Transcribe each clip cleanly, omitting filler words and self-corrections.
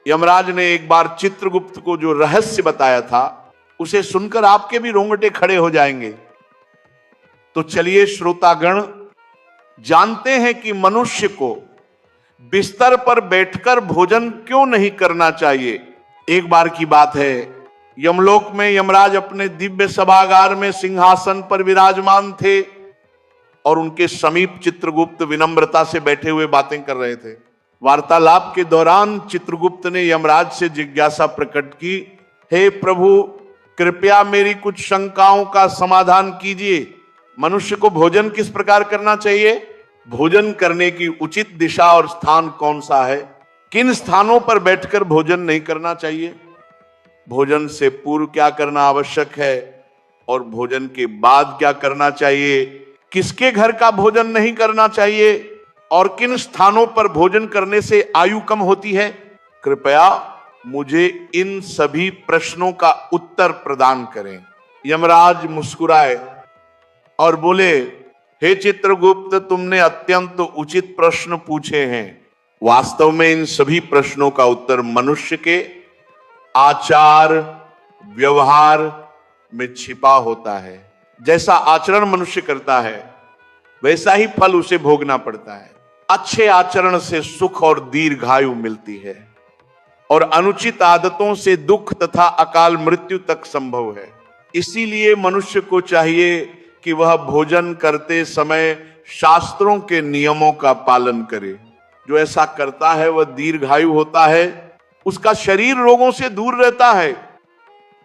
यमराज ने एक बार चित्रगुप्त को जो रहस्य बताया था उसे सुनकर आपके भी रोंगटे खड़े हो जाएंगे। तो चलिए श्रोतागण, जानते हैं कि मनुष्य को बिस्तर पर बैठकर भोजन क्यों नहीं करना चाहिए। एक बार की बात है, यमलोक में यमराज अपने दिव्य सभागार में सिंहासन पर विराजमान थे और उनके समीप चित्रगुप्त विनम्रता से बैठे हुए बातें कर रहे थे। वार्तालाप के दौरान चित्रगुप्त ने यमराज से जिज्ञासा प्रकट की, हे प्रभु, कृपया मेरी कुछ शंकाओं का समाधान कीजिए। मनुष्य को भोजन किस प्रकार करना चाहिए? भोजन करने की उचित दिशा और स्थान कौन सा है? किन स्थानों पर बैठकर भोजन नहीं करना चाहिए? भोजन से पूर्व क्या करना आवश्यक है और भोजन के बाद क्या करना चाहिए? किसके घर का भोजन नहीं करना चाहिए और किन स्थानों पर भोजन करने से आयु कम होती है? कृपया मुझे इन सभी प्रश्नों का उत्तर प्रदान करें। यमराज मुस्कुराए और बोले, हे चित्रगुप्त, तुमने अत्यंत उचित प्रश्न पूछे हैं। वास्तव में इन सभी प्रश्नों का उत्तर मनुष्य के आचार व्यवहार में छिपा होता है। जैसा आचरण मनुष्य करता है वैसा ही फल उसे भोगना पड़ता है। अच्छे आचरण से सुख और दीर्घायु मिलती है और अनुचित आदतों से दुख तथा अकाल मृत्यु तक संभव है। इसीलिए मनुष्य को चाहिए कि वह भोजन करते समय शास्त्रों के नियमों का पालन करे। जो ऐसा करता है वह दीर्घायु होता है, उसका शरीर रोगों से दूर रहता है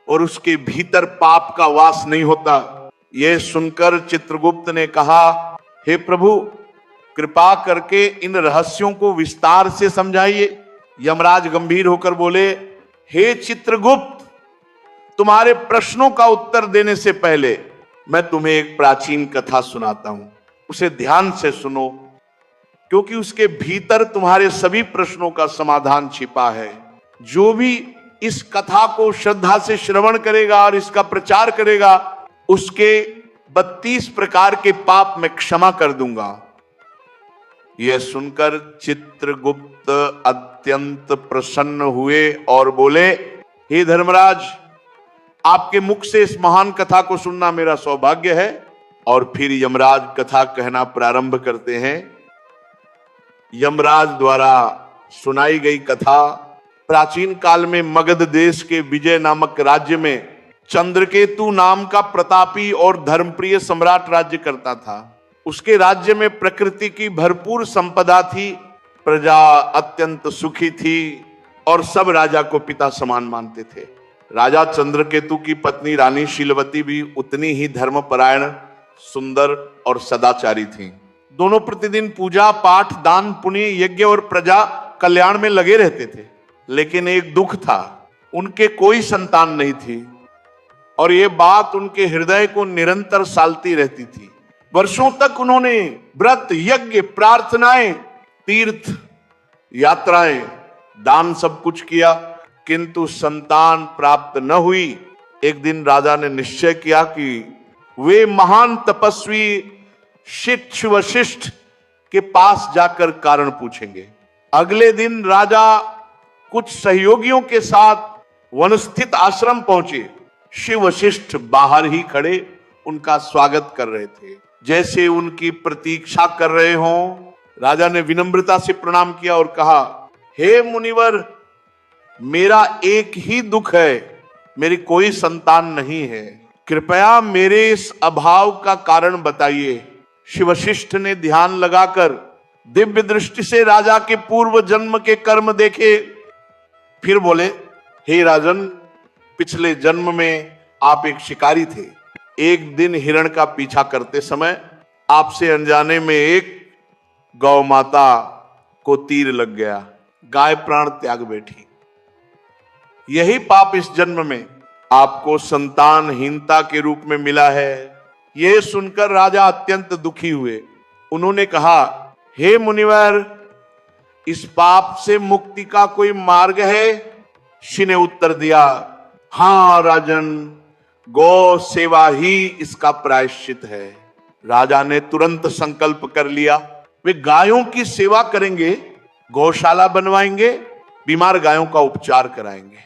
और उसके भीतर पाप का वास नहीं होता। यह सुनकर चित्रगुप्त ने कहा, हे प्रभु, कृपा करके इन रहस्यों को विस्तार से समझाइए। यमराज गंभीर होकर बोले, हे चित्रगुप्त, तुम्हारे प्रश्नों का उत्तर देने से पहले मैं तुम्हें एक प्राचीन कथा सुनाता हूं। उसे ध्यान से सुनो, क्योंकि उसके भीतर तुम्हारे सभी प्रश्नों का समाधान छिपा है। जो भी इस कथा को श्रद्धा से श्रवण करेगा और इसका प्रचार करेगा, उसके 32 प्रकार के पाप मैं क्षमा कर दूंगा। यह सुनकर चित्रगुप्त अत्यंत प्रसन्न हुए और बोले, हे धर्मराज, आपके मुख से इस महान कथा को सुनना मेरा सौभाग्य है। और फिर यमराज कथा कहना प्रारंभ करते हैं। यमराज द्वारा सुनाई गई कथा प्राचीन काल में मगध देश के विजय नामक राज्य में चंद्रकेतु नाम का प्रतापी और धर्मप्रिय सम्राट राज्य करता था। उसके राज्य में प्रकृति की भरपूर संपदा थी, प्रजा अत्यंत सुखी थी और सब राजा को पिता समान मानते थे। राजा चंद्रकेतु की पत्नी रानी शीलवती भी उतनी ही धर्मपरायण, सुंदर और सदाचारी थीं। दोनों प्रतिदिन पूजा पाठ, दान पुण्य, यज्ञ और प्रजा कल्याण में लगे रहते थे। लेकिन एक दुख था, उनके कोई संतान नहीं थी और ये बात उनके हृदय को निरंतर सालती रहती थी। वर्षों तक उन्होंने व्रत, यज्ञ, प्रार्थनाएं, तीर्थ यात्राएं, दान सब कुछ किया, किंतु संतान प्राप्त न हुई। एक दिन राजा ने निश्चय किया कि वे महान तपस्वी शिक्ष वशिष्ठ के पास जाकर कारण पूछेंगे। अगले दिन राजा कुछ सहयोगियों के साथ वन स्थित आश्रम पहुंचे। शिव वशिष्ठ बाहर ही खड़े उनका स्वागत कर रहे थे। जैसे उनकी प्रतीक्षा कर रहे हों, राजा ने विनम्रता से प्रणाम किया और कहा, हे मुनिवर, मेरा एक ही दुख है, मेरी कोई संतान नहीं है। कृपया मेरे इस अभाव का कारण बताइए। शिव वशिष्ठ ने ध्यान लगाकर दिव्य दृष्टि से राजा के पूर्व जन्म के कर्म देखे। फिर बोले, हे राजन, पिछले जन्म में आप एक शिकारी थे। एक दिन हिरण का पीछा करते समय आपसे अनजाने में एक गौ माता को तीर लग गया, गाय प्राण त्याग बैठी। यही पाप इस जन्म में आपको संतानहीनता के रूप में मिला है। यह सुनकर राजा अत्यंत दुखी हुए। उन्होंने कहा, हे मुनिवर, इस पाप से मुक्ति का कोई मार्ग है? ऋषि ने उत्तर दिया, हाँ राजन, गौ सेवा ही इसका प्रायश्चित है। राजा ने तुरंत संकल्प कर लिया, वे गायों की सेवा करेंगे, गौशाला बनवाएंगे, बीमार गायों का उपचार कराएंगे।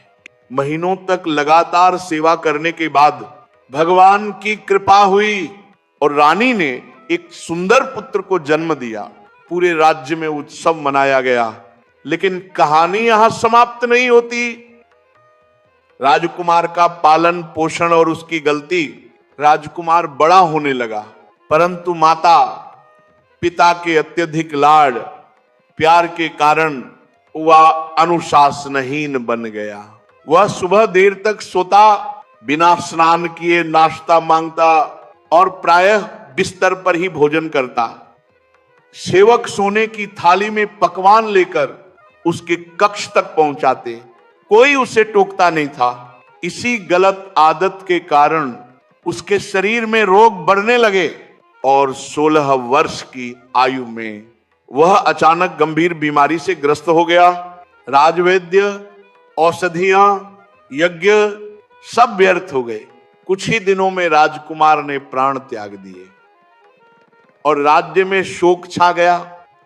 महीनों तक लगातार सेवा करने के बाद भगवान की कृपा हुई और रानी ने एक सुंदर पुत्र को जन्म दिया। पूरे राज्य में उत्सव मनाया गया। लेकिन कहानी यहां समाप्त नहीं होती। राजकुमार का पालन पोषण और उसकी गलती, राजकुमार बड़ा होने लगा, परंतु माता पिता के अत्यधिक लाड प्यार के कारण वह अनुशासनहीन बन गया। वह सुबह देर तक सोता, बिना स्नान किए नाश्ता मांगता और प्रायः बिस्तर पर ही भोजन करता। सेवक सोने की थाली में पकवान लेकर उसके कक्ष तक पहुंचाते, कोई उसे टोकता नहीं था। इसी गलत आदत के कारण उसके शरीर में रोग बढ़ने लगे और 16 वर्ष की आयु में वह अचानक गंभीर बीमारी से ग्रस्त हो गया। राजवैद्य, औषधियां, यज्ञ सब व्यर्थ हो गए। कुछ ही दिनों में राजकुमार ने प्राण त्याग दिए और राज्य में शोक छा गया।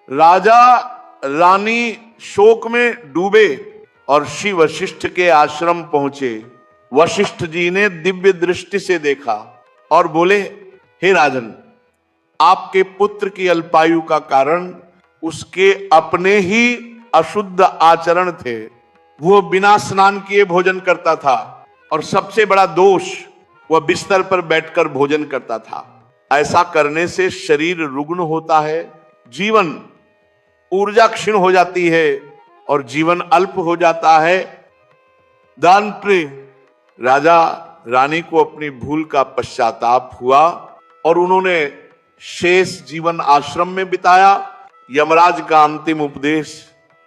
राजा रानी शोक में डूबे और श्री वशिष्ठ के आश्रम पहुंचे। वशिष्ठ जी ने दिव्य दृष्टि से देखा और बोले, हे राजन, आपके पुत्र की अल्पायु का कारण उसके अपने ही अशुद्ध आचरण थे। वो बिना स्नान किए भोजन करता था और सबसे बड़ा दोष, वह बिस्तर पर बैठकर भोजन करता था। ऐसा करने से शरीर रुग्ण होता है, जीवन ऊर्जा क्षीण हो जाती है और जीवन अल्प हो जाता है। दान प्रिय राजा रानी को अपनी भूल का पश्चाताप हुआ और उन्होंने शेष जीवन आश्रम में बिताया। यमराज का अंतिम उपदेश।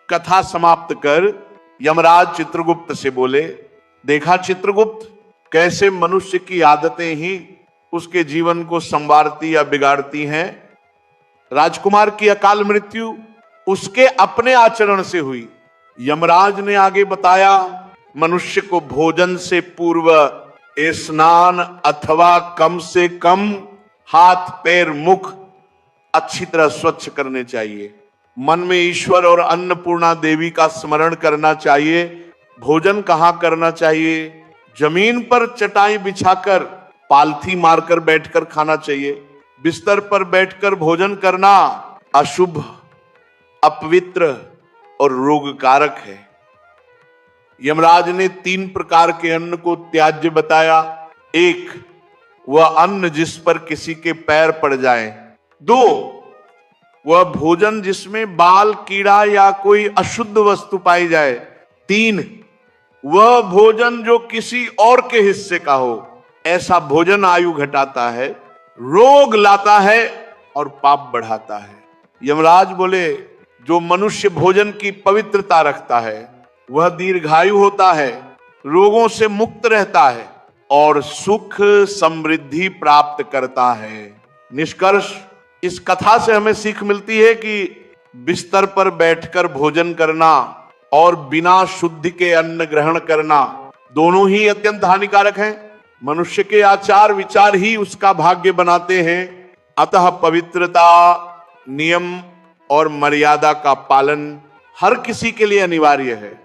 कथा समाप्त कर यमराज चित्रगुप्त से बोले, देखा चित्रगुप्त, कैसे मनुष्य की आदतें ही उसके जीवन को संवारती या बिगाड़ती हैं। राजकुमार की अकाल मृत्यु उसके अपने आचरण से हुई। यमराज ने आगे बताया, मनुष्य को भोजन से पूर्व स्नान अथवा कम से कम हाथ पैर मुख अच्छी तरह स्वच्छ करने चाहिए। मन में ईश्वर और अन्नपूर्णा देवी का स्मरण करना चाहिए। भोजन कहाँ करना चाहिए? जमीन पर चटाई बिछाकर पालथी मारकर बैठकर खाना चाहिए। बिस्तर पर बैठकर भोजन करना अशुभ, अपवित्र और रोगकारक है। यमराज ने 3 प्रकार के अन्न को त्याज्य बताया। 1, वह अन्न जिस पर किसी के पैर पड़ जाए। 2, वह भोजन जिसमें बाल, कीड़ा या कोई अशुद्ध वस्तु पाई जाए। 3, वह भोजन जो किसी और के हिस्से का हो। ऐसा भोजन आयु घटाता है, रोग लाता है और पाप बढ़ाता है। यमराज बोले, जो मनुष्य भोजन की पवित्रता रखता है वह दीर्घायु होता है, रोगों से मुक्त रहता है और सुख समृद्धि प्राप्त करता है। निष्कर्ष, इस कथा से हमें सीख मिलती है कि बिस्तर पर बैठकर भोजन करना और बिना शुद्धि के अन्न ग्रहण करना दोनों ही अत्यंत हानिकारक हैं। मनुष्य के आचार विचार ही उसका भाग्य बनाते हैं। अतः पवित्रता, नियम और मर्यादा का पालन हर किसी के लिए अनिवार्य है।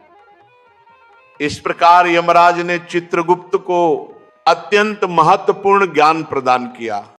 इस प्रकार यमराज ने चित्रगुप्त को अत्यंत महत्वपूर्ण ज्ञान प्रदान किया।